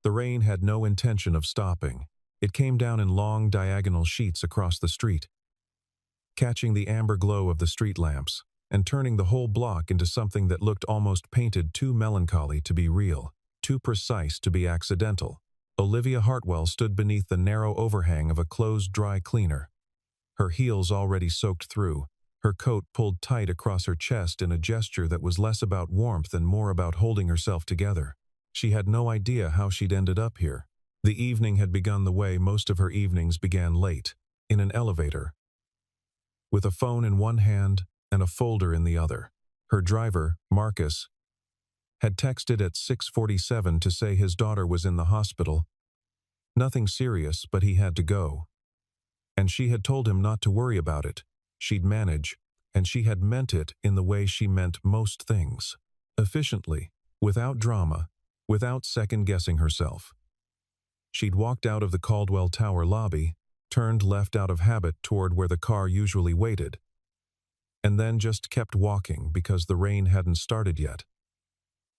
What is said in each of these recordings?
The rain had no intention of stopping. It came down in long, diagonal sheets across the street, catching the amber glow of the street lamps, and turning the whole block into something that looked almost painted, too melancholy to be real, too precise to be accidental. Olivia Hartwell stood beneath the narrow overhang of a closed dry cleaner, her heels already soaked through, her coat pulled tight across her chest in a gesture that was less about warmth and more about holding herself together. She had no idea how she'd ended up here. The evening had begun the way most of her evenings began, late, in an elevator, with a phone in one hand and a folder in the other. Her driver, Marcus, had texted at 6:47 to say his daughter was in the hospital. Nothing serious, but he had to go. And she had told him not to worry about it. She'd manage, and she had meant it in the way she meant most things. Efficiently, without drama, without second-guessing herself. She'd walked out of the Caldwell Tower lobby, turned left out of habit toward where the car usually waited, and then just kept walking because the rain hadn't started yet.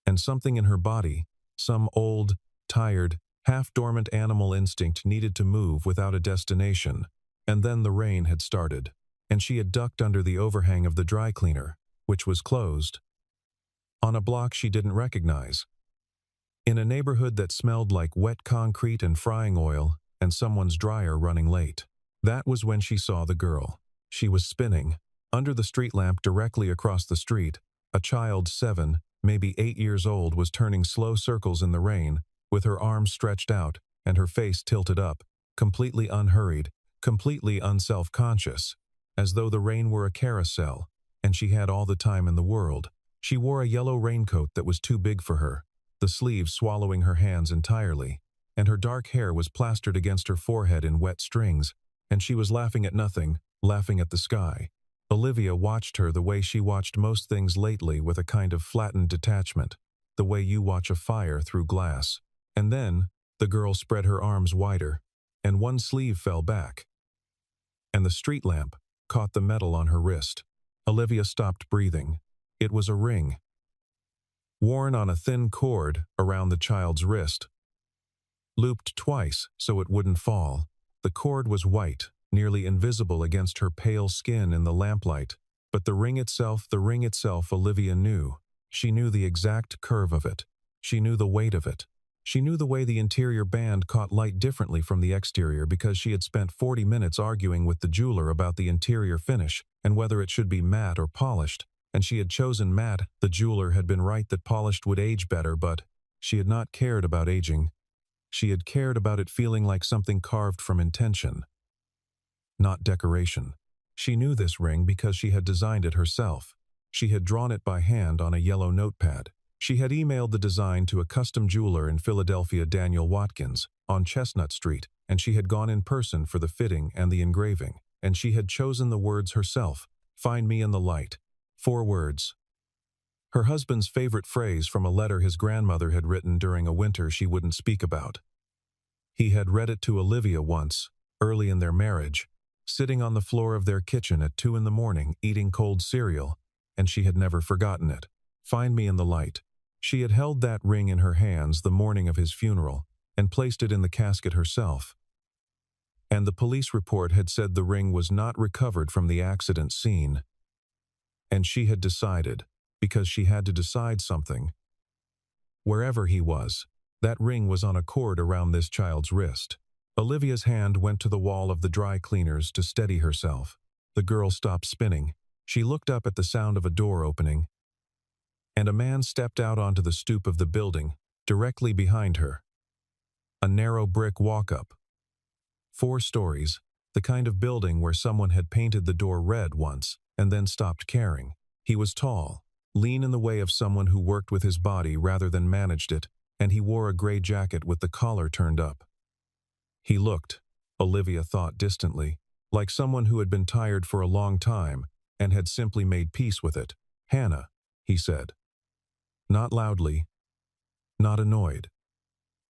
And something in her body, some old, tired, half-dormant animal instinct needed to move without a destination, and then the rain had started, and she had ducked under the overhang of the dry cleaner, which was closed, on a block she didn't recognize, in a neighborhood that smelled like wet concrete and frying oil and someone's dryer running late. That was when she saw the girl. She was spinning, under the street lamp directly across the street. A child 7, maybe 8 years old was turning slow circles in the rain, with her arms stretched out and her face tilted up, completely unhurried, completely unself-conscious, as though the rain were a carousel, and she had all the time in the world. She wore a yellow raincoat that was too big for her, the sleeves swallowing her hands entirely, and her dark hair was plastered against her forehead in wet strings, and she was laughing at nothing, laughing at the sky. Olivia watched her the way she watched most things lately, with a kind of flattened detachment, the way you watch a fire through glass. And then, the girl spread her arms wider, and one sleeve fell back, and the street lamp caught the metal on her wrist. Olivia stopped breathing. It was a ring, worn on a thin cord around the child's wrist, looped twice so it wouldn't fall. The cord was white, nearly invisible against her pale skin in the lamplight, but the ring itself, Olivia knew. She knew the exact curve of it. She knew the weight of it. She knew the way the interior band caught light differently from the exterior because she had spent 40 minutes arguing with the jeweler about the interior finish and whether it should be matte or polished, and she had chosen matte. The jeweler had been right that polished would age better, but she had not cared about aging. She had cared about it feeling like something carved from intention, not decoration. She knew this ring because she had designed it herself. She had drawn it by hand on a yellow notepad. She had emailed the design to a custom jeweler in Philadelphia, Daniel Watkins, on Chestnut Street, and she had gone in person for the fitting and the engraving, and she had chosen the words herself. "Find me in the light." 4 words. Her husband's favorite phrase from a letter his grandmother had written during a winter she wouldn't speak about. He had read it to Olivia once, early in their marriage, sitting on the floor of their kitchen at 2 in the morning eating cold cereal, and she had never forgotten it. "Find me in the light." She had held that ring in her hands the morning of his funeral and placed it in the casket herself. And the police report had said the ring was not recovered from the accident scene. And she had decided, because she had to decide something. Wherever he was, that ring was on a cord around this child's wrist. Olivia's hand went to the wall of the dry cleaners to steady herself. The girl stopped spinning. She looked up at the sound of a door opening, and a man stepped out onto the stoop of the building, directly behind her. A narrow brick walk-up. 4 stories, the kind of building where someone had painted the door red once and then stopped caring. He was tall, lean in the way of someone who worked with his body rather than managed it, and he wore a gray jacket with the collar turned up. He looked, Olivia thought distantly, like someone who had been tired for a long time and had simply made peace with it. "Hannah," he said. Not loudly, not annoyed.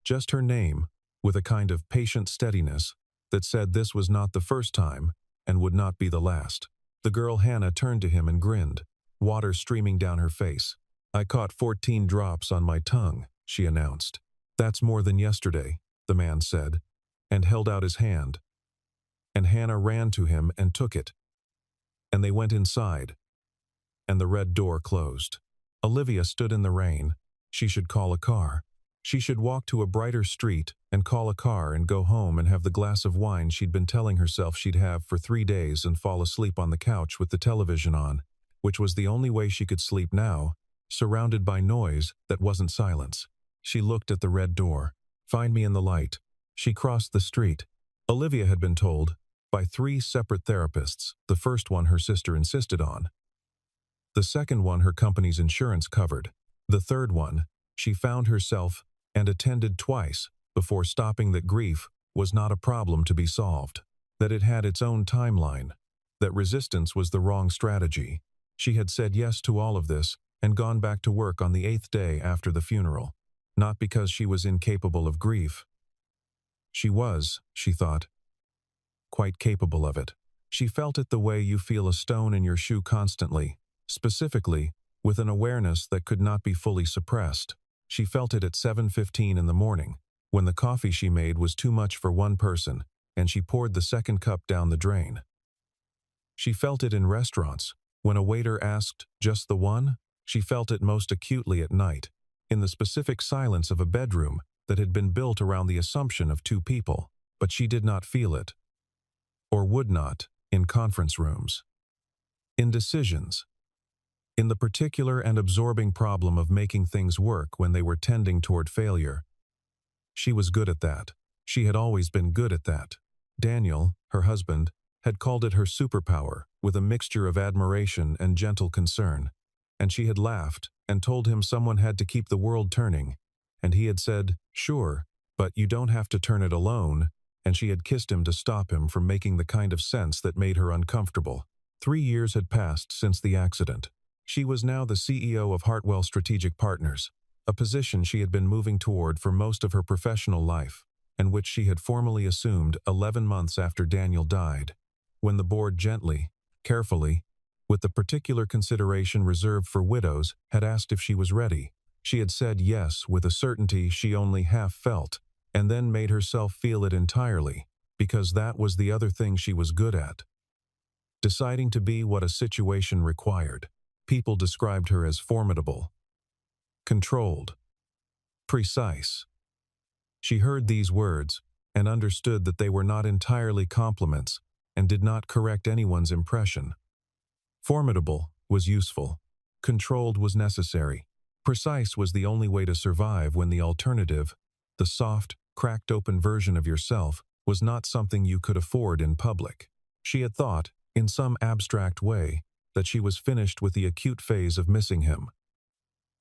Just her name, with a kind of patient steadiness that said this was not the first time and would not be the last. The girl Hannah turned to him and grinned, water streaming down her face. "I caught 14 drops on my tongue," she announced. "That's more than yesterday," the man said, and held out his hand. And Hannah ran to him and took it. And they went inside, and the red door closed. Olivia stood in the rain. She should call a car. She should walk to a brighter street and call a car and go home and have the glass of wine she'd been telling herself she'd have for 3 days and fall asleep on the couch with the television on, which was the only way she could sleep now, surrounded by noise that wasn't silence. She looked at the red door. "Find me in the light." She crossed the street. Olivia had been told, by 3 separate therapists, the first one her sister insisted on. The second one her company's insurance covered. The third one, she found herself and attended twice before stopping that grief was not a problem to be solved, that it had its own timeline, that resistance was the wrong strategy. She had said yes to all of this and gone back to work on the 8th day after the funeral, not because she was incapable of grief. She was, she thought, quite capable of it. She felt it the way you feel a stone in your shoe constantly, specifically, with an awareness that could not be fully suppressed. She felt it at 7:15 in the morning, when the coffee she made was too much for one person, and she poured the second cup down the drain. She felt it in restaurants, when a waiter asked, "Just the one?" She felt it most acutely at night, in the specific silence of a bedroom that had been built around the assumption of 2 people, but she did not feel it, or would not, in conference rooms. In decisions. In the particular and absorbing problem of making things work when they were tending toward failure. She was good at that. She had always been good at that. Daniel, her husband, had called it her superpower, with a mixture of admiration and gentle concern. And she had laughed and told him someone had to keep the world turning. And he had said, "Sure, but you don't have to turn it alone," and she had kissed him to stop him from making the kind of sense that made her uncomfortable. 3 years had passed since the accident. She was now the CEO of Hartwell Strategic Partners, a position she had been moving toward for most of her professional life, and which she had formally assumed 11 months after Daniel died, when the board gently, carefully, with the particular consideration reserved for widows, had asked if she was ready. She had said yes with a certainty she only half felt, and then made herself feel it entirely, because that was the other thing she was good at. Deciding to be what a situation required. People described her as formidable, controlled, precise. She heard these words and understood that they were not entirely compliments and did not correct anyone's impression. Formidable was useful. Controlled was necessary. Precise was the only way to survive when the alternative, the soft, cracked open version of yourself, was not something you could afford in public. She had thought, in some abstract way, that she was finished with the acute phase of missing him.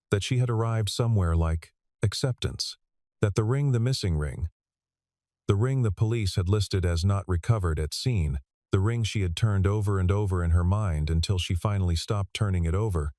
That she had arrived somewhere like acceptance. That the missing ring, the ring the police had listed as not recovered at scene, the ring she had turned over and over in her mind until she finally stopped turning it over,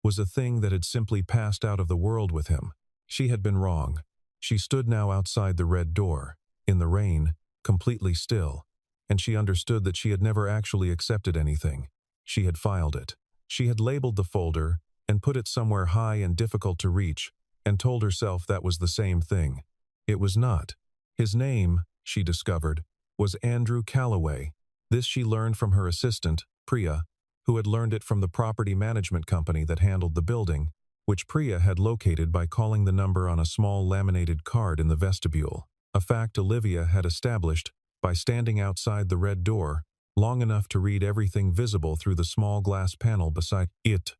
was a thing that had simply passed out of the world with him. She had been wrong. She stood now outside the red door, in the rain, completely still, and she understood that she had never actually accepted anything. She had filed it. She had labeled the folder and put it somewhere high and difficult to reach, and told herself that was the same thing. It was not. His name, she discovered, was Andrew Calloway. This she learned from her assistant, Priya, who had learned it from the property management company that handled the building, which Priya had located by calling the number on a small laminated card in the vestibule, a fact Olivia had established by standing outside the red door long enough to read everything visible through the small glass panel beside it.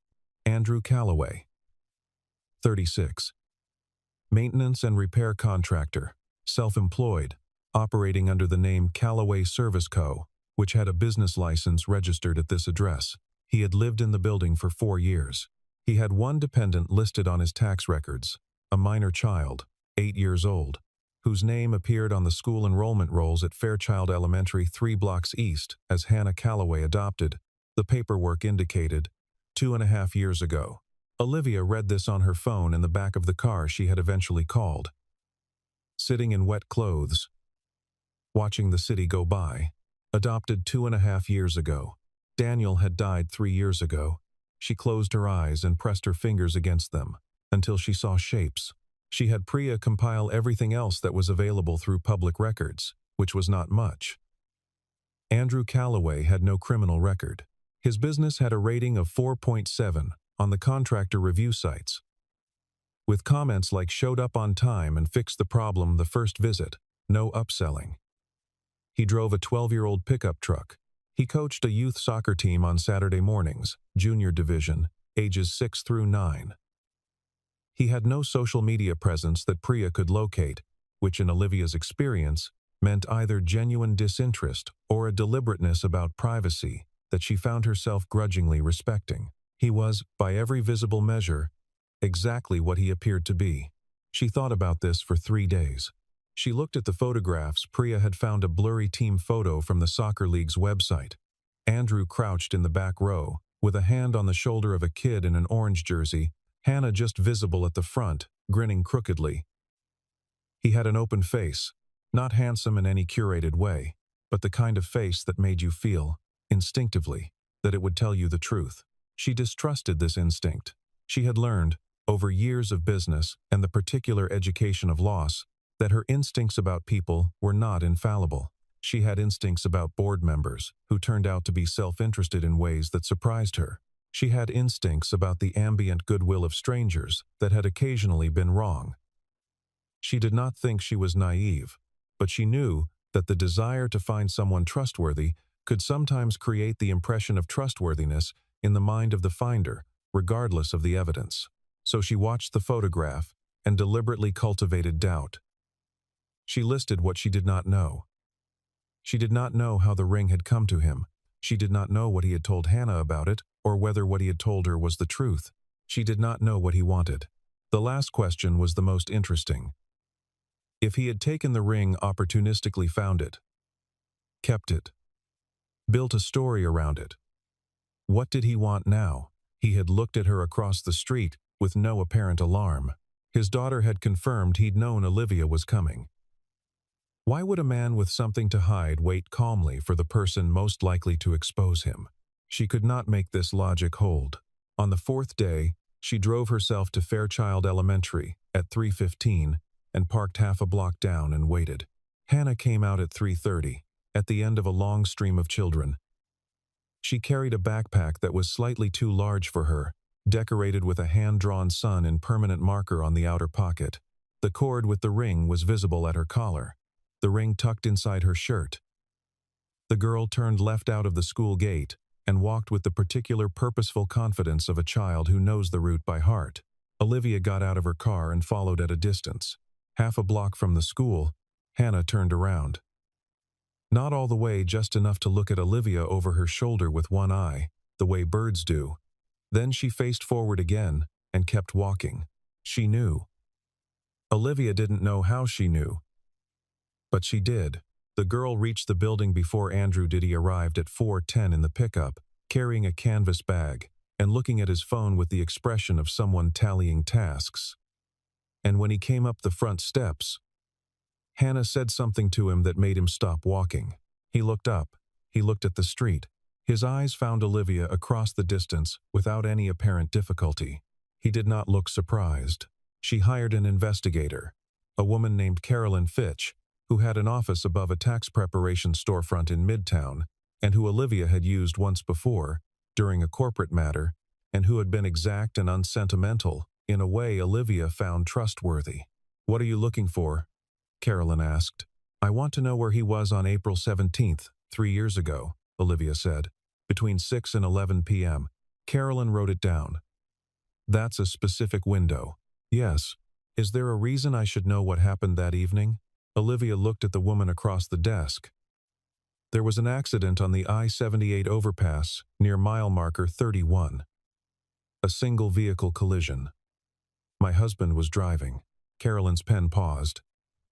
Andrew Calloway. 36. Maintenance and repair contractor, self-employed, operating under the name Calloway Service Co., which had a business license registered at this address. He had lived in the building for 4 years. He had one dependent listed on his tax records, a minor child, 8 years old, whose name appeared on the school enrollment rolls at Fairchild Elementary 3 blocks east as Hannah Calloway adopted, the paperwork indicated, 2.5 years ago. Olivia read this on her phone in the back of the car she had eventually called. Sitting in wet clothes, watching the city go by. Adopted 2.5 years ago. Daniel had died 3 years ago. She closed her eyes and pressed her fingers against them until she saw shapes. She had Priya compile everything else that was available through public records, which was not much. Andrew Calloway had no criminal record. His business had a rating of 4.7 on the contractor review sites, with comments like "showed up on time and fixed the problem the first visit, no upselling." He drove a 12-year-old pickup truck. He coached a youth soccer team on Saturday mornings, junior division, ages 6 through 9. He had no social media presence that Priya could locate, which in Olivia's experience meant either genuine disinterest or a deliberateness about privacy that she found herself grudgingly respecting. He was, by every visible measure, exactly what he appeared to be. She thought about this for 3 days. She looked at the photographs. Priya had found a blurry team photo from the soccer league's website. Andrew crouched in the back row, with a hand on the shoulder of a kid in an orange jersey, Hannah just visible at the front, grinning crookedly. He had an open face, not handsome in any curated way, but the kind of face that made you feel, instinctively, that it would tell you the truth. She distrusted this instinct. She had learned, over years of business and the particular education of loss, that her instincts about people were not infallible. She had instincts about board members, who turned out to be self-interested in ways that surprised her. She had instincts about the ambient goodwill of strangers that had occasionally been wrong. She did not think she was naive, but she knew that the desire to find someone trustworthy could sometimes create the impression of trustworthiness in the mind of the finder, regardless of the evidence. So she watched the photograph and deliberately cultivated doubt. She listed what she did not know. She did not know how the ring had come to him. She did not know what he had told Hannah about it, or whether what he had told her was the truth. She did not know what he wanted. The last question was the most interesting. If he had taken the ring, opportunistically found it, kept it, built a story around it, what did he want now? He had looked at her across the street with no apparent alarm. His daughter had confirmed he'd known Olivia was coming. Why would a man with something to hide wait calmly for the person most likely to expose him? She could not make this logic hold. On the 4th day, she drove herself to Fairchild Elementary at 3:15 and parked half a block down and waited. Hannah came out at 3:30, at the end of a long stream of children. She carried a backpack that was slightly too large for her, decorated with a hand-drawn sun in permanent marker on the outer pocket. The cord with the ring was visible at her collar, the ring tucked inside her shirt. The girl turned left out of the school gate and walked with the particular purposeful confidence of a child who knows the route by heart. Olivia got out of her car and followed at a distance. Half a block from the school, Hannah turned around. Not all the way, just enough to look at Olivia over her shoulder with one eye, the way birds do. Then she faced forward again and kept walking. She knew. Olivia didn't know how she knew, but she did. The girl reached the building before Andrew did. He arrived at 4:10 in the pickup, carrying a canvas bag, and looking at his phone with the expression of someone tallying tasks. And when he came up the front steps, Hannah said something to him that made him stop walking. He looked up. He looked at the street. His eyes found Olivia across the distance without any apparent difficulty. He did not look surprised. She hired an investigator, a woman named Carolyn Fitch, who had an office above a tax preparation storefront in Midtown, and who Olivia had used once before, during a corporate matter, and who had been exact and unsentimental, in a way Olivia found trustworthy. "What are you looking for?" Carolyn asked. "I want to know where he was on April 17th, 3 years ago," Olivia said. "Between 6 and 11 p.m. Carolyn wrote it down. "That's a specific window." "Yes. Is there a reason I should know what happened that evening?" Olivia looked at the woman across the desk. "There was an accident on the I-78 overpass near mile marker 31. A single vehicle collision. My husband was driving." Carolyn's pen paused.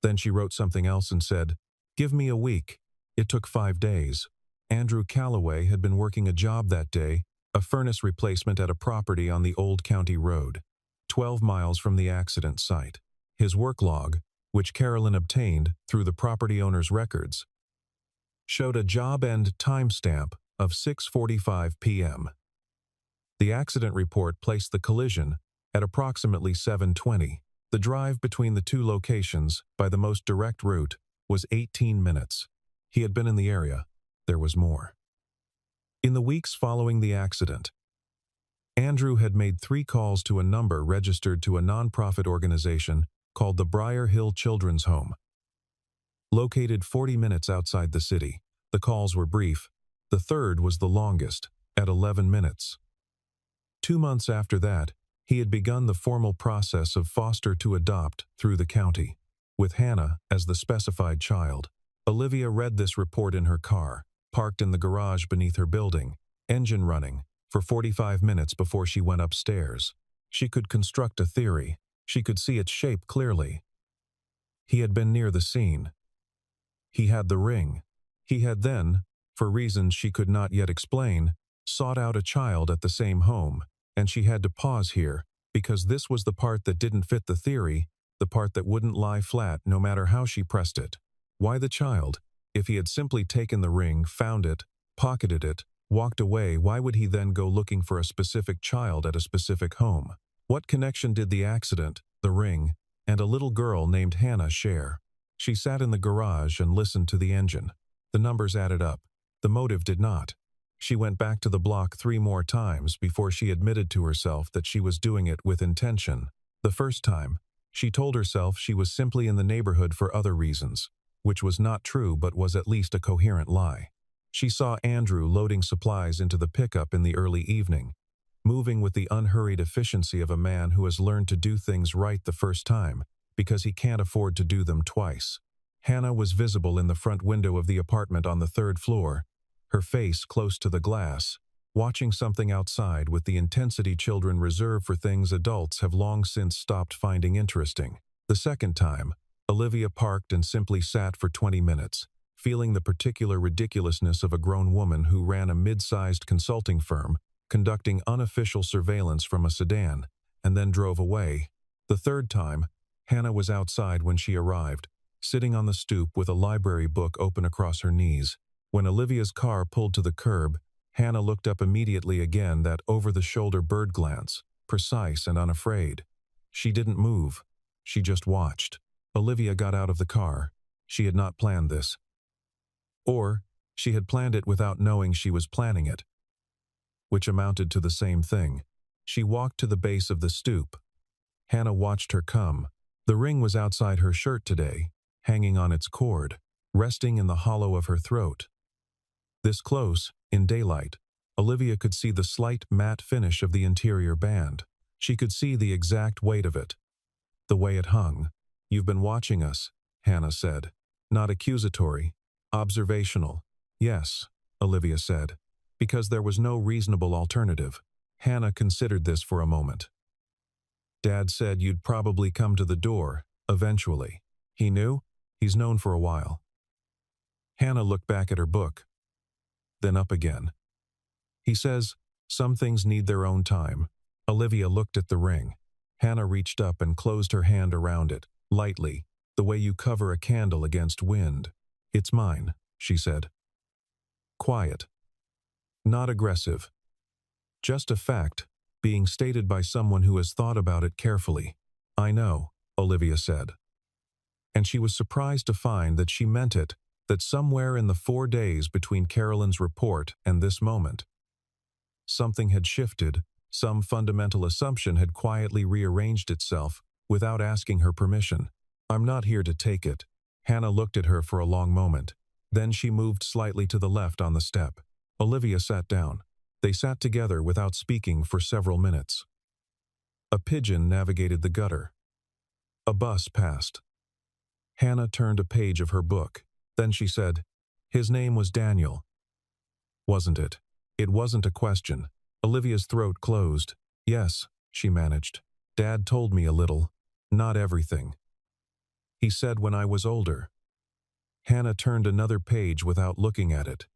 Then she wrote something else and said, "Give me a week." It took 5 days. Andrew Calloway had been working a job that day, a furnace replacement at a property on the Old County Road, 12 miles from the accident site. His work log, which Carolyn obtained through the property owner's records, showed a job end timestamp of 6:45 p.m. The accident report placed the collision at approximately 7:20. The The drive between the two locations, by the most direct route, was 18 minutes. He had been in the area. There was more. In the weeks following the accident, Andrew had made 3 calls to a number registered to a nonprofit organization called the Briar Hill Children's Home. Located 40 minutes outside the city, the calls were brief. The third was the longest, at 11 minutes. 2 months after that, he had begun the formal process of foster to adopt through the county, with Hannah as the specified child. Olivia read this report in her car, parked in the garage beneath her building, engine running, for 45 minutes before she went upstairs. She could construct a theory. She could see its shape clearly. He had been near the scene. He had the ring. He had then, for reasons she could not yet explain, sought out a child at the same home, and she had to pause here, because this was the part that didn't fit the theory, the part that wouldn't lie flat no matter how she pressed it. Why the child? If he had simply taken the ring, found it, pocketed it, walked away, why would he then go looking for a specific child at a specific home? What connection did the accident, the ring, and a little girl named Hannah share? She sat in the garage and listened to the engine. The numbers added up. The motive did not. She went back to the block 3 more times before she admitted to herself that she was doing it with intention. The first time, she told herself she was simply in the neighborhood for other reasons, which was not true but was at least a coherent lie. She saw Andrew loading supplies into the pickup in the early evening, moving with the unhurried efficiency of a man who has learned to do things right the first time because he can't afford to do them twice. Hannah was visible in the front window of the apartment on the 3rd floor, her face close to the glass, watching something outside with the intensity children reserve for things adults have long since stopped finding interesting. The second time, Olivia parked and simply sat for 20 minutes, feeling the particular ridiculousness of a grown woman who ran a mid-sized consulting firm, conducting unofficial surveillance from a sedan, and then drove away. The third time, Hannah was outside when she arrived, sitting on the stoop with a library book open across her knees. When Olivia's car pulled to the curb, Hannah looked up immediately again, that over-the-shoulder bird glance, precise and unafraid. She didn't move. She just watched. Olivia got out of the car. She had not planned this. Or, she had planned it without knowing she was planning it, which amounted to the same thing. She walked to the base of the stoop. Hannah watched her come. The ring was outside her shirt today, hanging on its cord, resting in the hollow of her throat. This close, in daylight, Olivia could see the slight matte finish of the interior band. She could see the exact weight of it, the way it hung. "You've been watching us," Hannah said. Not accusatory, observational. "Yes," Olivia said, because there was no reasonable alternative. Hannah considered this for a moment. "Dad said you'd probably come to the door, eventually. He knew? He's known for a while." Hannah looked back at her book, then up again. "He says, some things need their own time." Olivia looked at the ring. Hannah reached up and closed her hand around it, lightly, the way you cover a candle against wind. "It's mine," she said. Quiet. Not aggressive. Just a fact, being stated by someone who has thought about it carefully. "I know," Olivia said. And she was surprised to find that she meant it, that somewhere in the 4 days between Carolyn's report and this moment, something had shifted, some fundamental assumption had quietly rearranged itself without asking her permission. "I'm not here to take it." Hannah looked at her for a long moment. Then she moved slightly to the left on the step. Olivia sat down. They sat together without speaking for several minutes. A pigeon navigated the gutter. A bus passed. Hannah turned a page of her book. Then she said, "His name was Daniel." Wasn't it? It wasn't a question. Olivia's throat closed. "Yes," she managed. "Dad told me a little. Not everything. He said when I was older." Hannah turned another page without looking at it.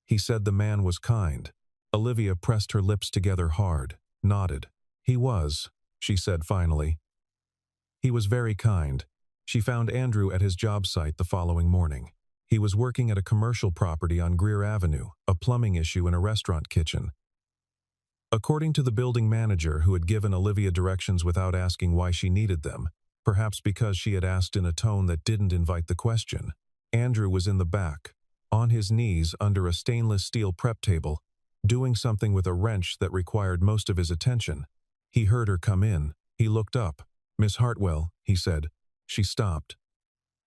"He said the man was kind." Olivia pressed her lips together hard, nodded. "He was," she said finally. "He was very kind." She found Andrew at his job site the following morning. He was working at a commercial property on Greer Avenue, a plumbing issue in a restaurant kitchen. According to the building manager who had given Olivia directions without asking why she needed them, perhaps because she had asked in a tone that didn't invite the question, Andrew was in the back, on his knees under a stainless steel prep table, doing something with a wrench that required most of his attention. He heard her come in. He looked up. "Miss Hartwell," he said. She stopped.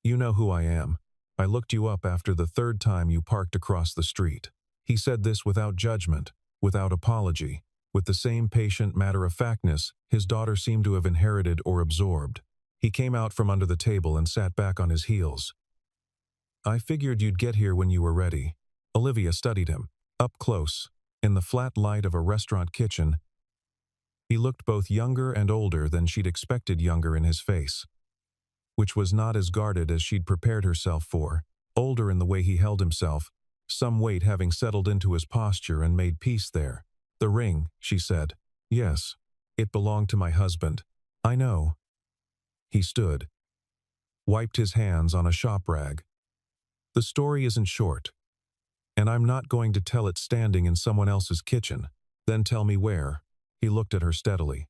"You know who I am. I looked you up after the third time you parked across the street." He said this without judgment, without apology, with the same patient matter-of-factness his daughter seemed to have inherited or absorbed. He came out from under the table and sat back on his heels. "I figured you'd get here when you were ready." Olivia studied him, up close, in the flat light of a restaurant kitchen. He looked both younger and older than she'd expected younger in his face, which was not as guarded as she'd prepared herself for, older in the way he held himself, some weight having settled into his posture and made peace there. "The ring," she said. "Yes, it belonged to my husband." "I know." He stood, wiped his hands on a shop rag. "The story isn't short, and I'm not going to tell it standing in someone else's kitchen." "Then tell me where." He looked at her steadily.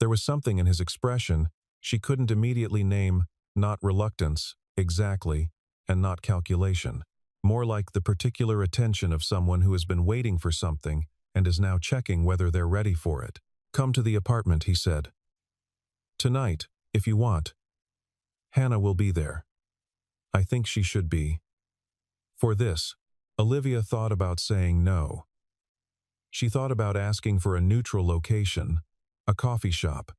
There was something in his expression she couldn't immediately name, not reluctance, exactly, and not calculation. More like the particular attention of someone who has been waiting for something and is now checking whether they're ready for it. "Come to the apartment," he said. "Tonight, if you want. Hannah will be there. I think she should be." For this, Olivia thought about saying no. She thought about asking for a neutral location, a coffee shop,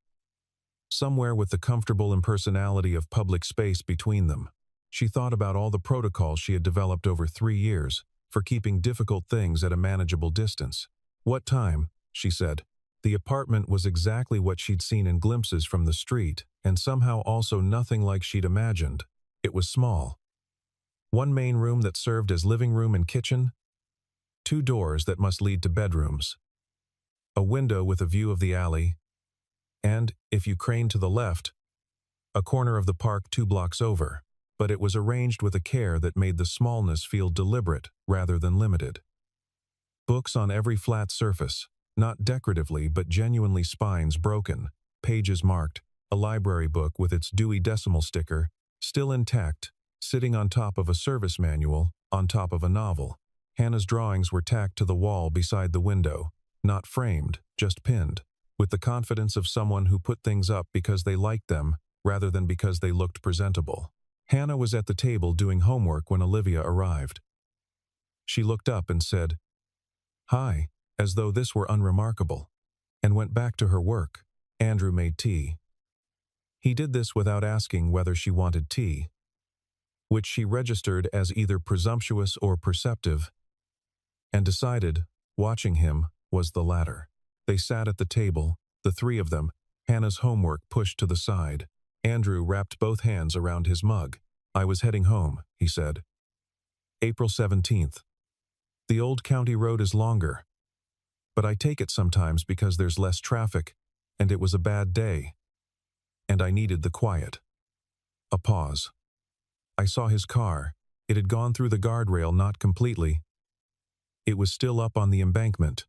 somewhere with the comfortable impersonality of public space between them. She thought about all the protocols she had developed over 3 years for keeping difficult things at a manageable distance. "What time?" she said. The apartment was exactly what she'd seen in glimpses from the street, and somehow also nothing like she'd imagined. It was small. One main room that served as living room and kitchen, 2 doors that must lead to bedrooms, a window with a view of the alley, and, if you craned to the left, a corner of the park 2 blocks over. But it was arranged with a care that made the smallness feel deliberate rather than limited. Books on every flat surface, not decoratively but genuinely spines broken, pages marked, a library book with its Dewey Decimal sticker, still intact, sitting on top of a service manual, on top of a novel. Hannah's drawings were tacked to the wall beside the window, not framed, just pinned, with the confidence of someone who put things up because they liked them rather than because they looked presentable. Hannah was at the table doing homework when Olivia arrived. She looked up and said, "Hi," as though this were unremarkable, and went back to her work. Andrew made tea. He did this without asking whether she wanted tea, which she registered as either presumptuous or perceptive, and decided, watching him, was the latter. They sat at the table, the 3 of them, Hannah's homework pushed to the side. Andrew wrapped both hands around his mug. "I was heading home," he said. "April 17th. The old county road is longer, but I take it sometimes because there's less traffic, and it was a bad day, and I needed the quiet." A pause. "I saw his car. It had gone through the guardrail, not completely. It was still up on the embankment,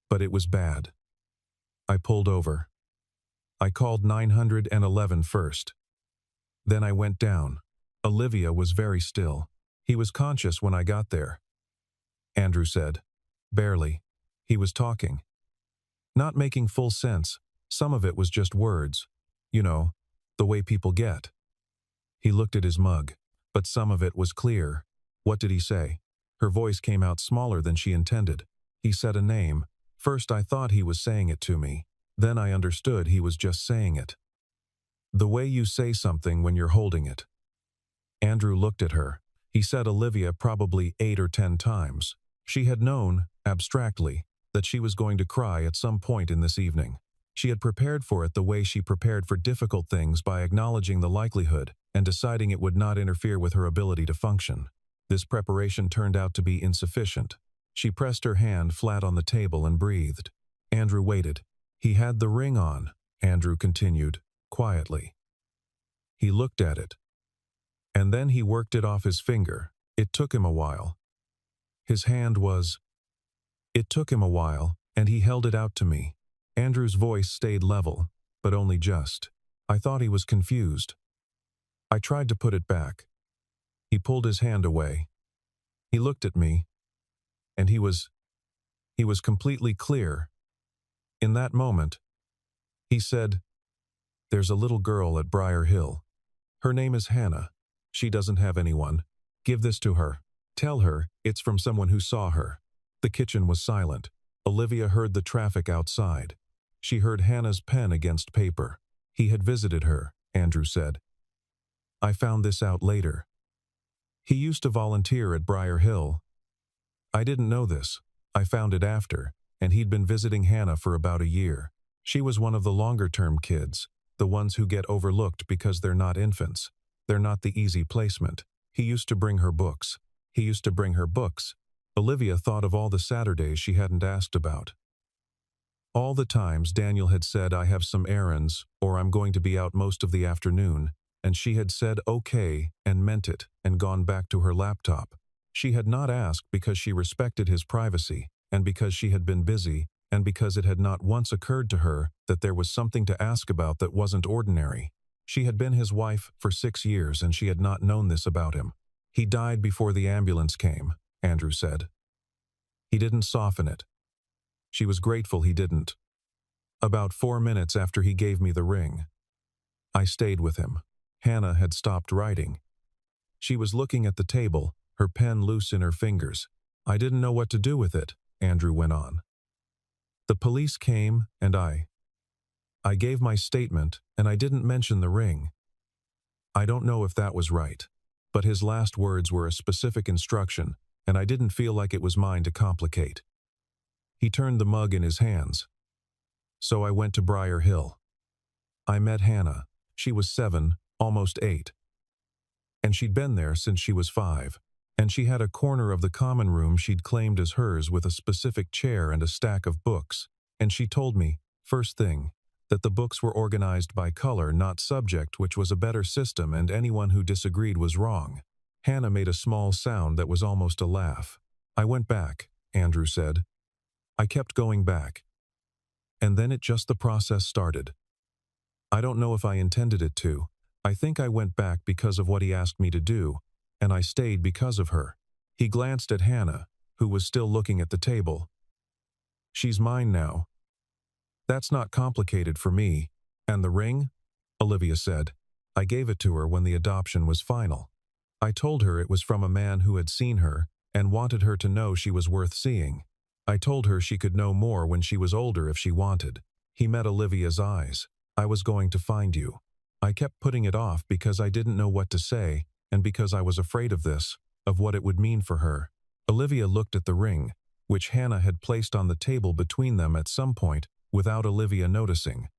but it was bad. I pulled over. I called 911 first. Then I went down. Olivia was very still. "He was conscious when I got there," Andrew said. "Barely. He was talking. Not making full sense. Some of it was just words. You know, the way people get." He looked at his mug. "But some of it was clear." "What did he say?" Her voice came out smaller than she intended. "He said a name. First I thought he was saying it to me. Then I understood he was just saying it. The way you say something when you're holding it." Andrew looked at her. He said Olivia probably 8 or 10 times. She had known, abstractly, that she was going to cry at some point in this evening. She had prepared for it the way she prepared for difficult things, by acknowledging the likelihood and deciding it would not interfere with her ability to function. This preparation turned out to be insufficient. She pressed her hand flat on the table and breathed. Andrew waited. "He had the ring on," Andrew continued, quietly. He looked at it, and then he worked it off his finger. It took him a while. It took him a while, and he held it out to me. Andrew's voice stayed level, but only just. I thought he was confused. I tried to put it back. He pulled his hand away. He looked at me, and he was completely clear. In that moment, he said, "There's a little girl at Briar Hill. Her name is Hannah. She doesn't have anyone. Give this to her. Tell her it's from someone who saw her." The kitchen was silent. Olivia heard the traffic outside. She heard Hannah's pen against paper. He had visited her, Andrew said. I found this out later. He used to volunteer at Briar Hill. I didn't know this. I found it after, and he'd been visiting Hannah for about a year. She was one of the longer-term kids, the ones who get overlooked because they're not infants. They're not the easy placement. He used to bring her books. Olivia thought of all the Saturdays she hadn't asked about. All the times Daniel had said, "I have some errands," or "I'm going to be out most of the afternoon," and she had said okay and meant it and gone back to her laptop. She had not asked because she respected his privacy, and because she had been busy, and because it had not once occurred to her that there was something to ask about that wasn't ordinary. She had been his wife for 6 years, and she had not known this about him. He died before the ambulance came, Andrew said. He didn't soften it. She was grateful he didn't. About 4 minutes after he gave me the ring, I stayed with him. Hannah had stopped writing. She was looking at the table, her pen loose in her fingers. I didn't know what to do with it, Andrew went on. The police came, and I gave my statement, and I didn't mention the ring. I don't know if that was right, but his last words were a specific instruction, and I didn't feel like it was mine to complicate. He turned the mug in his hands. So I went to Briar Hill. I met Hannah. She was 7, almost 8. And she'd been there since she was 5. And she had a corner of the common room she'd claimed as hers with a specific chair and a stack of books. And she told me, first thing, that the books were organized by color, not subject, which was a better system, and anyone who disagreed was wrong. Hannah made a small sound that was almost a laugh. I went back, Andrew said. I kept going back. And then the process started. I don't know if I intended it to. I think I went back because of what he asked me to do, and I stayed because of her. He glanced at Hannah, who was still looking at the table. She's mine now. That's not complicated for me. And the ring? Olivia said. I gave it to her when the adoption was final. I told her it was from a man who had seen her and wanted her to know she was worth seeing. I told her she could know more when she was older if she wanted. He met Olivia's eyes. I was going to find you. I kept putting it off because I didn't know what to say, and because I was afraid of this, of what it would mean for her. Olivia looked at the ring, which Hannah had placed on the table between them at some point, without Olivia noticing.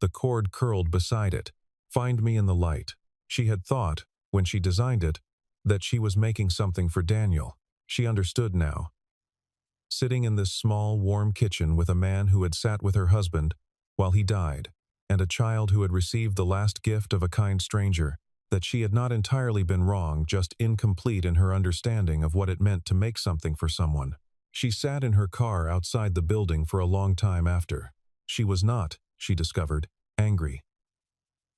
The cord curled beside it. Find me in the light. She had thought, when she designed it, that she was making something for Daniel. She understood now. Sitting in this small, warm kitchen with a man who had sat with her husband while he died, and a child who had received the last gift of a kind stranger, that she had not entirely been wrong, just incomplete in her understanding of what it meant to make something for someone. She sat in her car outside the building for a long time after. She was not, she discovered, angry.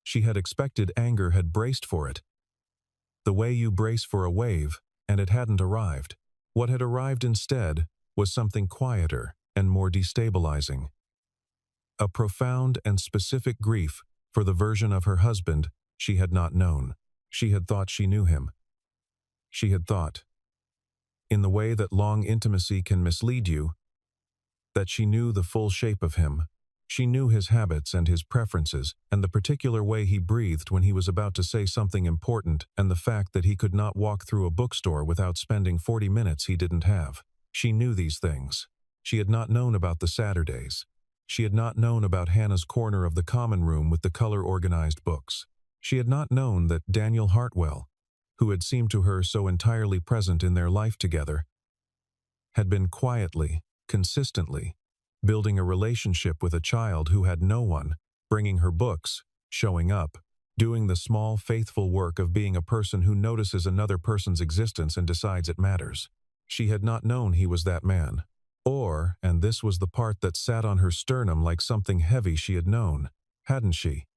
She had expected anger, had braced for it. The way you brace for a wave, and it hadn't arrived. What had arrived instead was something quieter and more destabilizing. A profound and specific grief for the version of her husband she had not known. She had thought she knew him. She had thought, in the way that long intimacy can mislead you, that she knew the full shape of him. She knew his habits and his preferences, and the particular way he breathed when he was about to say something important, and the fact that he could not walk through a bookstore without spending 40 minutes he didn't have. She knew these things. She had not known about the Saturdays. She had not known about Hannah's corner of the common room with the color-organized books. She had not known that Daniel Hartwell, who had seemed to her so entirely present in their life together, had been quietly, consistently, building a relationship with a child who had no one, bringing her books, showing up, doing the small, faithful work of being a person who notices another person's existence and decides it matters. She had not known he was that man, Or, and this was the part that sat on her sternum like something heavy she had known, hadn't she?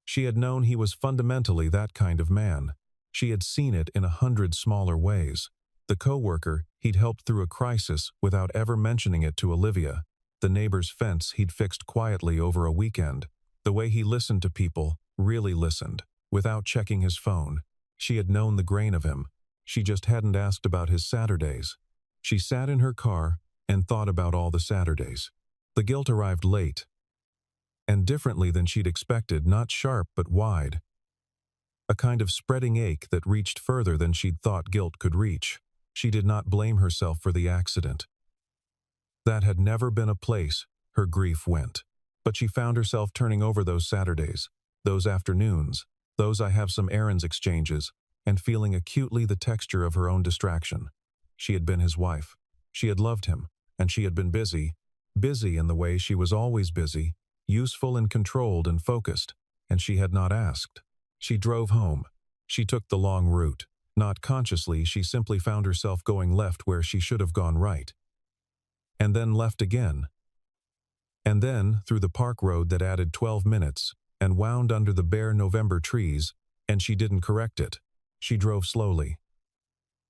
She had known he was fundamentally that kind of man. She had seen it in 100 smaller ways. The coworker he'd helped through a crisis without ever mentioning it to Olivia. The neighbor's fence he'd fixed quietly over a weekend. The way he listened to people, really listened, without checking his phone. She had known the grain of him. She just hadn't asked about his Saturdays. She sat in her car and thought about all the Saturdays. The guilt arrived late, and differently than she'd expected, not sharp but wide. A kind of spreading ache that reached further than she'd thought guilt could reach. She did not blame herself for the accident. That had never been a place her grief went. But she found herself turning over those Saturdays, those afternoons, those I have some errands exchanges, and feeling acutely the texture of her own distraction. She had been his wife. She had loved him, and she had been busy in the way she was always busy, useful and controlled and focused, and she had not asked. She drove home. She took the long route. Not consciously, she simply found herself going left where she should have gone right. And then left again. And then through the park road that added 12 minutes and wound under the bare November trees, and she didn't correct it. She drove slowly.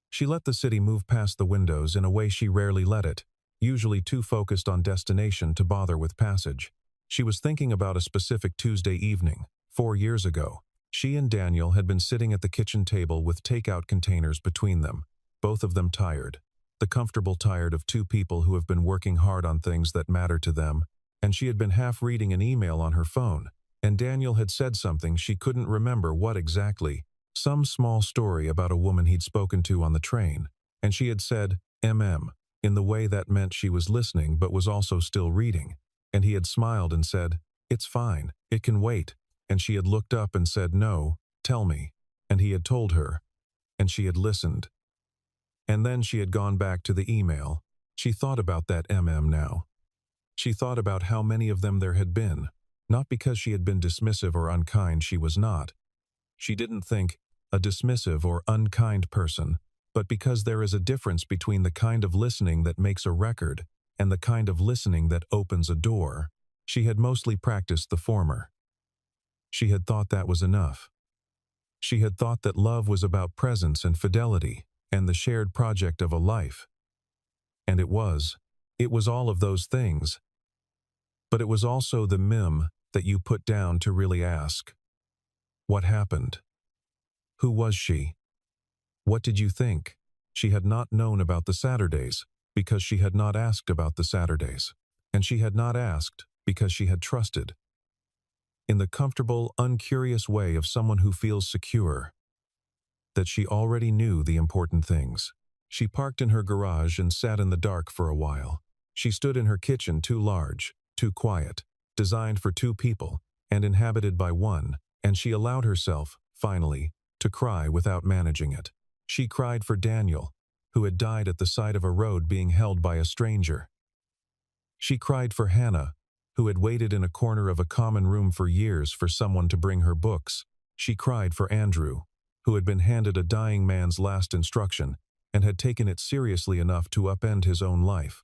She let the city move past the windows in a way she rarely let it, usually too focused on destination to bother with passage. She was thinking about a specific Tuesday evening, 4 years ago. She and Daniel had been sitting at the kitchen table with takeout containers between them, both of them tired. The comfortable tired of two people who have been working hard on things that matter to them, and she had been half reading an email on her phone, and Daniel had said something she couldn't remember what exactly, some small story about a woman he'd spoken to on the train, and she had said, in the way that meant she was listening but was also still reading, and he had smiled and said, "It's fine, it can wait," and she had looked up and said, "No, tell me," and he had told her, and she had listened. And then she had gone back to the email. She thought about that now. She thought about how many of them there had been, not because she had been dismissive or unkind, she was not. She didn't think a dismissive or unkind person, but because there is a difference between the kind of listening that makes a record and the kind of listening that opens a door. She had mostly practiced the former. She had thought that was enough. She had thought that love was about presence and fidelity and the shared project of a life. And it was. It was all of those things. But it was also the that you put down to really ask. What happened? Who was she? What did you think? She had not known about the Saturdays because she had not asked about the Saturdays. And she had not asked because she had trusted. In the comfortable, uncurious way of someone who feels secure. That she already knew the important things. She parked in her garage and sat in the dark for a while. She stood in her kitchen, too large, too quiet, designed for two people, and inhabited by one, and she allowed herself, finally, to cry without managing it. She cried for Daniel, who had died at the side of a road being held by a stranger. She cried for Hannah, who had waited in a corner of a common room for years for someone to bring her books. She cried for Andrew, who had been handed a dying man's last instruction and had taken it seriously enough to upend his own life.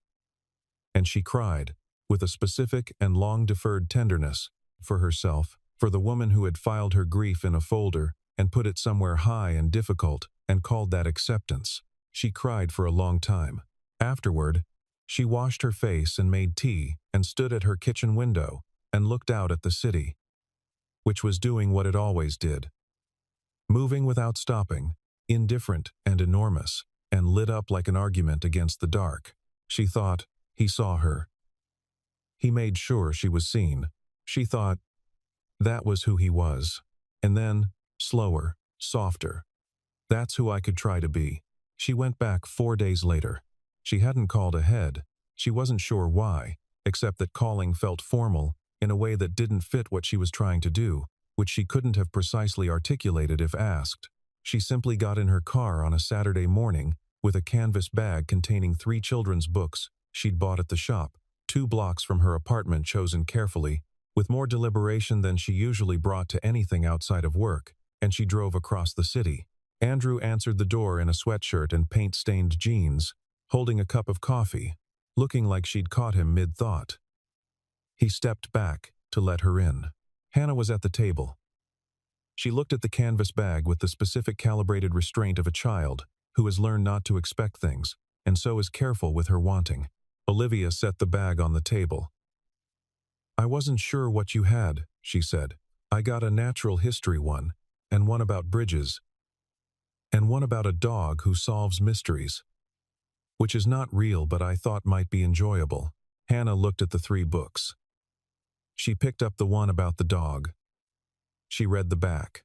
And she cried, with a specific and long-deferred tenderness, for herself, for the woman who had filed her grief in a folder and put it somewhere high and difficult and called that acceptance. She cried for a long time. Afterward, she washed her face and made tea and stood at her kitchen window and looked out at the city, which was doing what it always did. Moving without stopping, indifferent and enormous, and lit up like an argument against the dark. She thought, he saw her. He made sure she was seen. She thought, that was who he was. And then, slower, softer. That's who I could try to be. She went back 4 days later. She hadn't called ahead. She wasn't sure why, except that calling felt formal in a way that didn't fit what she was trying to do, which she couldn't have precisely articulated if asked. She simply got in her car on a Saturday morning with a canvas bag containing 3 children's books she'd bought at the shop, 2 blocks from her apartment chosen carefully, with more deliberation than she usually brought to anything outside of work, and she drove across the city. Andrew answered the door in a sweatshirt and paint-stained jeans, holding a cup of coffee. looking like she'd caught him mid-thought. He stepped back to let her in. Hannah was at the table. She looked at the canvas bag with the specific calibrated restraint of a child who has learned not to expect things, and so is careful with her wanting. Olivia set the bag on the table. "I wasn't sure what you had," she said. "I got a natural history one, and one about bridges, and one about a dog who solves mysteries, which is not real but I thought might be enjoyable." Hannah looked at the 3 books. She picked up the one about the dog. She read the back.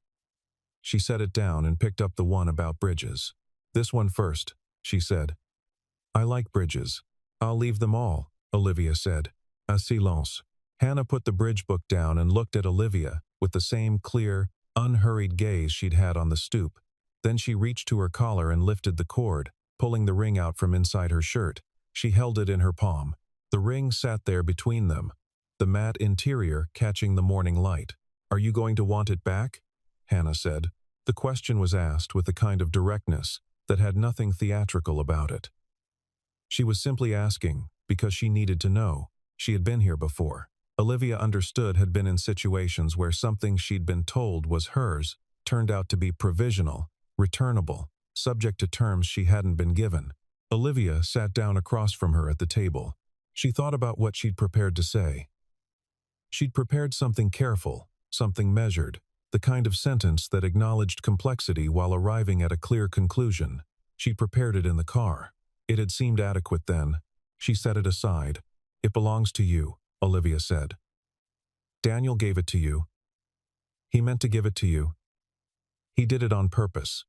She set it down and picked up the one about bridges. "This one first," she said. "I like bridges." "I'll leave them all," Olivia said. A silence. Hannah put the bridge book down and looked at Olivia with the same clear, unhurried gaze she'd had on the stoop. Then she reached to her collar and lifted the cord, pulling the ring out from inside her shirt. She held it in her palm. The ring sat there between them, the matte interior catching the morning light. "Are you going to want it back?" Hannah said. The question was asked with a kind of directness that had nothing theatrical about it. She was simply asking because she needed to know. She had been here before. Olivia understood had been in situations where something she'd been told was hers turned out to be provisional, returnable, subject to terms she hadn't been given. Olivia sat down across from her at the table. She thought about what she'd prepared to say. She'd prepared something careful, something measured, the kind of sentence that acknowledged complexity while arriving at a clear conclusion. She prepared it in the car. It had seemed adequate then. She set it aside. "It belongs to you," Olivia said. "Daniel gave it to you. He meant to give it to you. He did it on purpose.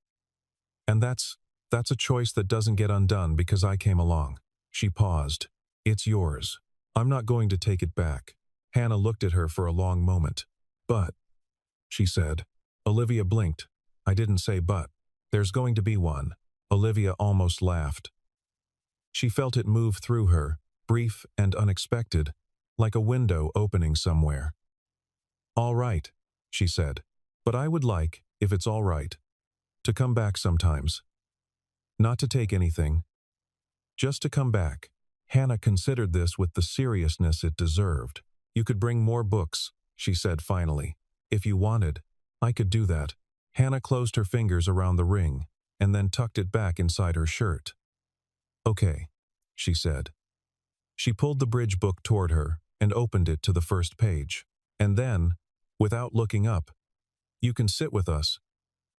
And that's a choice that doesn't get undone because I came along." She paused. "It's yours. I'm not going to take it back." Hannah looked at her for a long moment. "But," she said. Olivia blinked. "I didn't say but. There's going to be one." Olivia almost laughed. She felt it move through her, brief and unexpected, like a window opening somewhere. "All right," she said. "But I would like, if it's all right, to come back sometimes. Not to take anything. Just to come back." Hannah considered this with the seriousness it deserved. "You could bring more books," she said finally. "If you wanted, I could do that." Hannah closed her fingers around the ring, and then tucked it back inside her shirt. "Okay," she said. She pulled the bridge book toward her and opened it to the first page. And then, without looking up, "You can sit with us,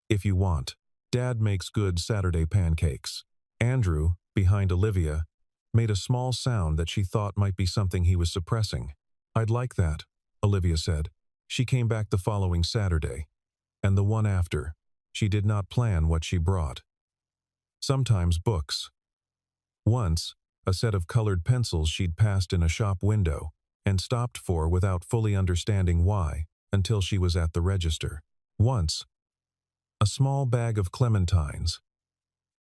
if you want. Dad makes good Saturday pancakes." Andrew, behind Olivia, made a small sound that she thought might be something he was suppressing. "I'd like that," Olivia said. She came back the following Saturday, and the one after. She did not plan what she brought. Sometimes books. Once, a set of colored pencils she'd passed in a shop window and stopped for without fully understanding why until she was at the register. Once, a small bag of clementines,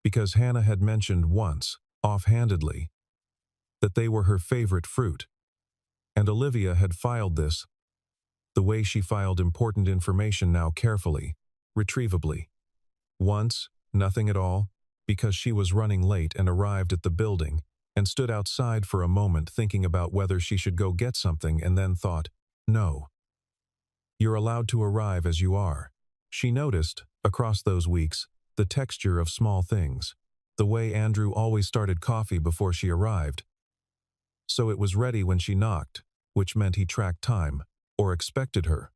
because Hannah had mentioned once, offhandedly, that they were her favorite fruit, and Olivia had filed this, the way she filed important information now carefully, retrievably. Once, nothing at all, because she was running late and arrived at the building and stood outside for a moment thinking about whether she should go get something and then thought, "No. You're allowed to arrive as you are." She noticed, across those weeks, the texture of small things, the way Andrew always started coffee before she arrived, so it was ready when she knocked, which meant he tracked time, or expected her.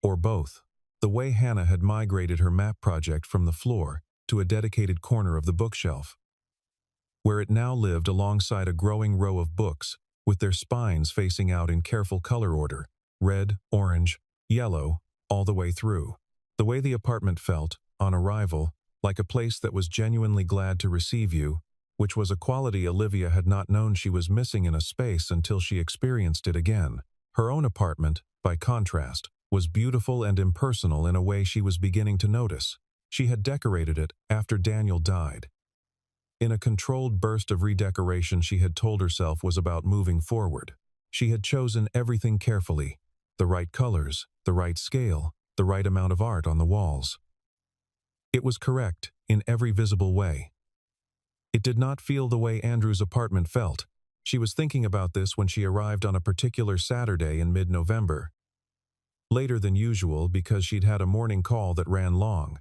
Or both. The way Hannah had migrated her map project from the floor to a dedicated corner of the bookshelf, where it now lived alongside a growing row of books with their spines facing out in careful color order, red, orange, yellow, all the way through. The way the apartment felt, on arrival, like a place that was genuinely glad to receive you, which was a quality Olivia had not known she was missing in a space until she experienced it again. Her own apartment, by contrast, was beautiful and impersonal in a way she was beginning to notice. She had decorated it after Daniel died. In a controlled burst of redecoration she had told herself was about moving forward. She had chosen everything carefully, the right colors, the right scale, the right amount of art on the walls. It was correct in every visible way. It did not feel the way Andrew's apartment felt, She was thinking about this when she arrived on a particular Saturday in mid-November, later than usual because she'd had a morning call that ran long,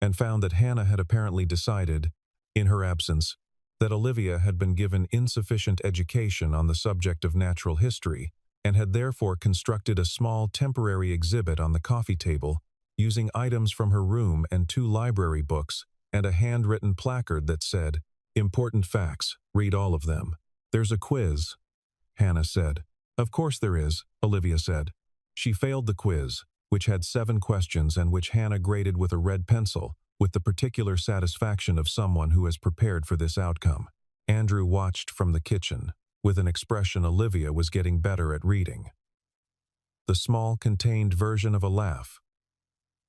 and found that Hannah had apparently decided, in her absence, that Olivia had been given insufficient education on the subject of natural history and had therefore constructed a small temporary exhibit on the coffee table using items from her room and 2 library books and a handwritten placard that said, "Important facts, read all of them." "There's a quiz," Hannah said. "Of course there is," Olivia said. She failed the quiz, which had 7 questions and which Hannah graded with a red pencil, with the particular satisfaction of someone who has prepared for this outcome. Andrew watched from the kitchen, with an expression Olivia was getting better at reading. The small contained version of a laugh.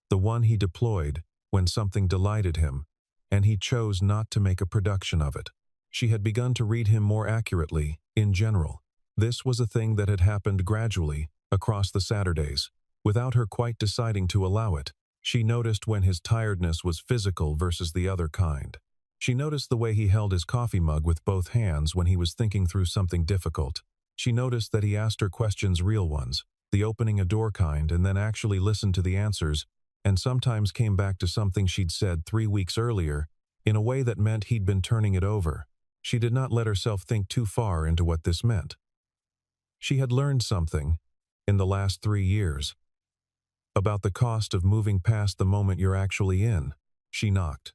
The one he deployed when something delighted him, and he chose not to make a production of it. She had begun to read him more accurately, in general. This was a thing that had happened gradually, across the Saturdays, without her quite deciding to allow it. She noticed when his tiredness was physical versus the other kind. She noticed the way he held his coffee mug with both hands when he was thinking through something difficult. She noticed that he asked her questions, real ones, the opening a door kind, and then actually listened to the answers, and sometimes came back to something she'd said 3 weeks earlier, in a way that meant he'd been turning it over. She did not let herself think too far into what this meant. She had learned something, in the last 3 years, about the cost of moving past the moment you're actually in. She knocked.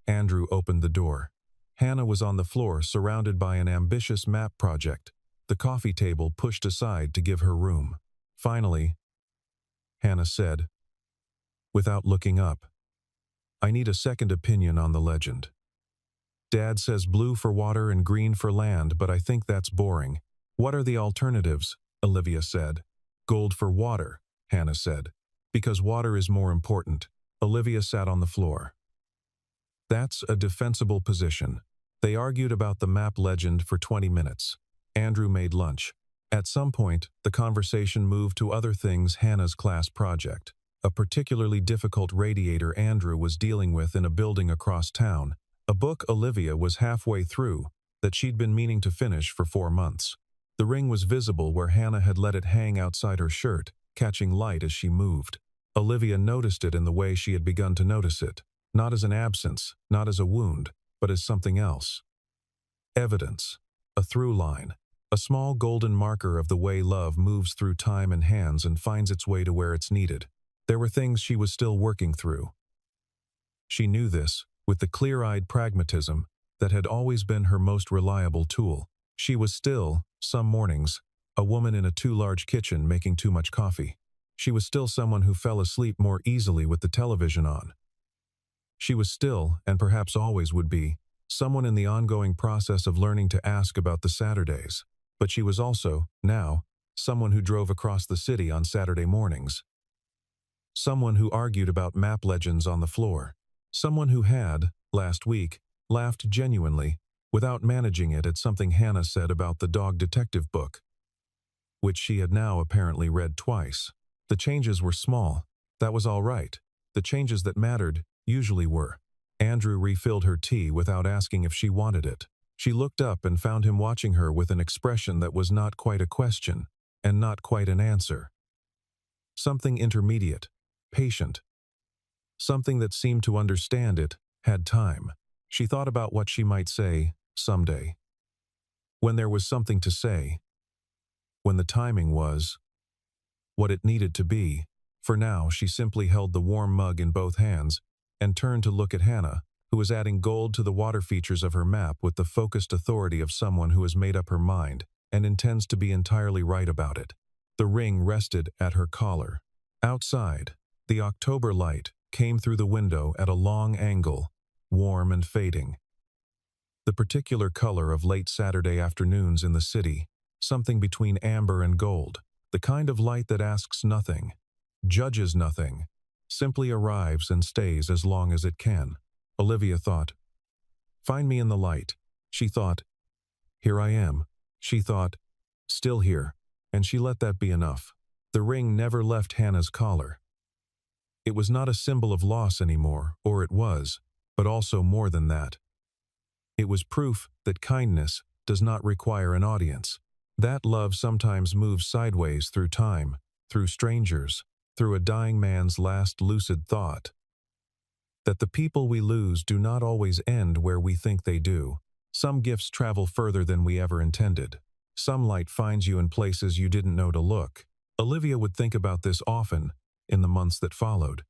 Andrew opened the door. Hannah was on the floor, surrounded by an ambitious map project, the coffee table pushed aside to give her room. "Finally," Hannah said, without looking up, "I need a second opinion on the legend. Dad says blue for water and green for land, but I think that's boring. What are the alternatives?" Olivia said. "Gold for water," Hannah said. "Because water is more important." Olivia sat on the floor. "That's a defensible position." They argued about the map legend for 20 minutes. Andrew made lunch. At some point, the conversation moved to other things. Hannah's class project, a particularly difficult radiator Andrew was dealing with in a building across town, a book Olivia was halfway through that she'd been meaning to finish for 4 months. The ring was visible where Hannah had let it hang outside her shirt, catching light as she moved. Olivia noticed it in the way she had begun to notice it, not as an absence, not as a wound, but as something else. Evidence, a through line, a small golden marker of the way love moves through time and hands and finds its way to where it's needed. There were things she was still working through. She knew this, with the clear-eyed pragmatism that had always been her most reliable tool. She was still, some mornings, a woman in a too large kitchen making too much coffee. She was still someone who fell asleep more easily with the television on. She was still, and perhaps always would be, someone in the ongoing process of learning to ask about the Saturdays. But she was also, now, someone who drove across the city on Saturday mornings. Someone who argued about map legends on the floor. Someone who had, last week, laughed genuinely, without managing it, at something Hannah said about the dog detective book, which she had now apparently read twice. The changes were small. That was all right. The changes that mattered usually were. Andrew refilled her tea without asking if she wanted it. She looked up and found him watching her with an expression that was not quite a question, and not quite an answer. Something intermediate, patient. Something that seemed to understand it, had time. She thought about what she might say, someday. When there was something to say. When the timing was what it needed to be. For now, she simply held the warm mug in both hands and turned to look at Hannah, who was adding gold to the water features of her map with the focused authority of someone who has made up her mind and intends to be entirely right about it. The ring rested at her collar. Outside, the October light came through the window at a long angle, warm and fading. The particular color of late Saturday afternoons in the city, something between amber and gold. The kind of light that asks nothing, judges nothing, simply arrives and stays as long as it can. Olivia thought, "Find me in the light." She thought, "Here I am." She thought, "Still here," and she let that be enough. The ring never left Hannah's collar. It was not a symbol of loss anymore, or it was, but also more than that. It was proof that kindness, does not require an audience. That love sometimes moves sideways through time, through strangers, through a dying man's last lucid thought. That the people we lose do not always end where we think they do. Some gifts travel further than we ever intended. Some light finds you in places you didn't know to look. Olivia would think about this often in the months that followed.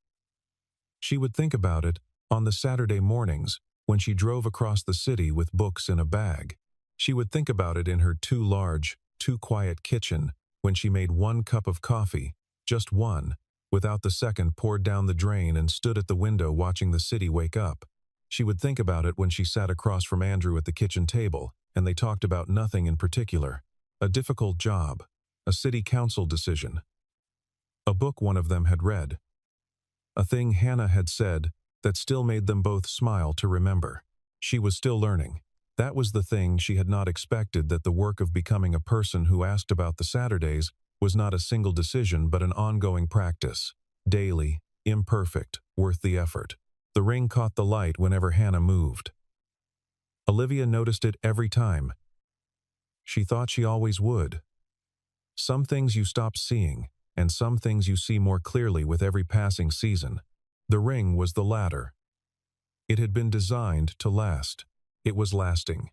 She would think about it on the Saturday mornings when she drove across the city with books in a bag. She would think about it in her too large, too quiet kitchen when she made one cup of coffee, just one, without the second poured down the drain and stood at the window watching the city wake up. She would think about it when she sat across from Andrew at the kitchen table and they talked about nothing in particular. A difficult job, a city council decision, a book one of them had read, a thing Hannah had said that still made them both smile to remember. She was still learning. That was the thing she had not expected, that the work of becoming a person who asked about the Saturdays was not a single decision but an ongoing practice. Daily, imperfect, worth the effort. The ring caught the light whenever Hannah moved. Olivia noticed it every time. She thought she always would. Some things you stop seeing, and some things you see more clearly with every passing season. The ring was the latter. It had been designed to last. It was lasting.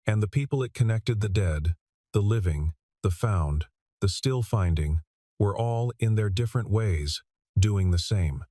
And the people it connected, the dead, the living, the found, the still finding, were all, in their different ways, doing the same.